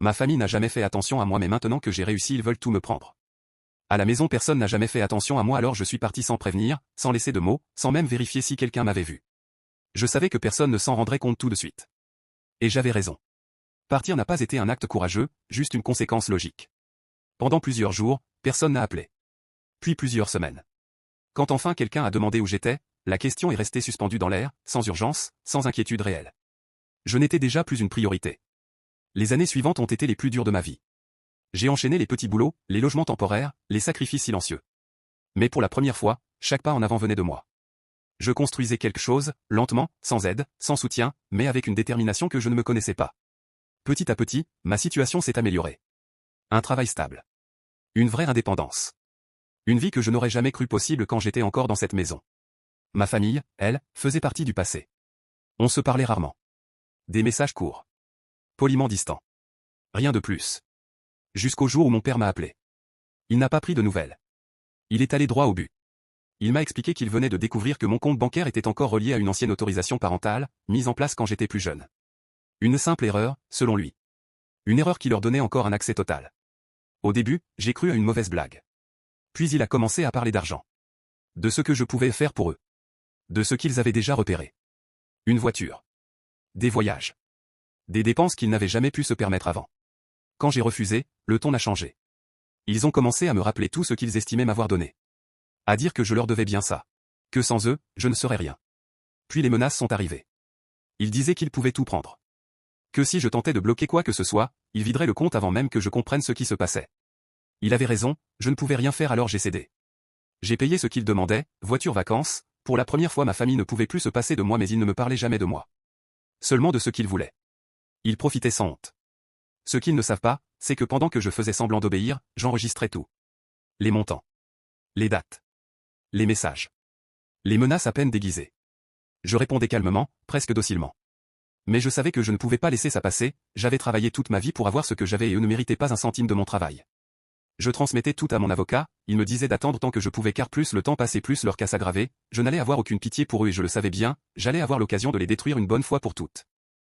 Ma famille n'a jamais fait attention à moi mais maintenant que j'ai réussi ils veulent tout me prendre. À la maison personne n'a jamais fait attention à moi alors je suis parti sans prévenir, sans laisser de mots, sans même vérifier si quelqu'un m'avait vu. Je savais que personne ne s'en rendrait compte tout de suite. Et j'avais raison. Partir n'a pas été un acte courageux, juste une conséquence logique. Pendant plusieurs jours, personne n'a appelé. Puis plusieurs semaines. Quand enfin quelqu'un a demandé où j'étais, la question est restée suspendue dans l'air, sans urgence, sans inquiétude réelle. Je n'étais déjà plus une priorité. Les années suivantes ont été les plus dures de ma vie. J'ai enchaîné les petits boulots, les logements temporaires, les sacrifices silencieux. Mais pour la première fois, chaque pas en avant venait de moi. Je construisais quelque chose, lentement, sans aide, sans soutien, mais avec une détermination que je ne me connaissais pas. Petit à petit, ma situation s'est améliorée. Un travail stable. Une vraie indépendance. Une vie que je n'aurais jamais cru possible quand j'étais encore dans cette maison. Ma famille, elle, faisait partie du passé. On se parlait rarement. Des messages courts. Poliment distants. Rien de plus. Jusqu'au jour où mon père m'a appelé. Il n'a pas pris de nouvelles. Il est allé droit au but. Il m'a expliqué qu'il venait de découvrir que mon compte bancaire était encore relié à une ancienne autorisation parentale, mise en place quand j'étais plus jeune. Une simple erreur, selon lui. Une erreur qui leur donnait encore un accès total. Au début, j'ai cru à une mauvaise blague. Puis il a commencé à parler d'argent. De ce que je pouvais faire pour eux. De ce qu'ils avaient déjà repéré. Une voiture. Des voyages. Des dépenses qu'ils n'avaient jamais pu se permettre avant. Quand j'ai refusé, le ton a changé. Ils ont commencé à me rappeler tout ce qu'ils estimaient m'avoir donné. À dire que je leur devais bien ça. Que sans eux, je ne serais rien. Puis les menaces sont arrivées. Ils disaient qu'ils pouvaient tout prendre. Que si je tentais de bloquer quoi que ce soit, ils videraient le compte avant même que je comprenne ce qui se passait. Il avait raison, je ne pouvais rien faire alors j'ai cédé. J'ai payé ce qu'ils demandaient, voiture vacances, pour la première fois ma famille ne pouvait plus se passer de moi mais ils ne me parlaient jamais de moi. Seulement de ce qu'ils voulaient. Ils profitaient sans honte. Ce qu'ils ne savent pas, c'est que pendant que je faisais semblant d'obéir, j'enregistrais tout. Les montants. Les dates. Les messages. Les menaces à peine déguisées. Je répondais calmement, presque docilement. Mais je savais que je ne pouvais pas laisser ça passer, j'avais travaillé toute ma vie pour avoir ce que j'avais et eux ne méritaient pas un centime de mon travail. Je transmettais tout à mon avocat, il me disait d'attendre tant que je pouvais car plus le temps passait plus leur cas s'aggravait, je n'allais avoir aucune pitié pour eux et je le savais bien, j'allais avoir l'occasion de les détruire une bonne fois pour toutes.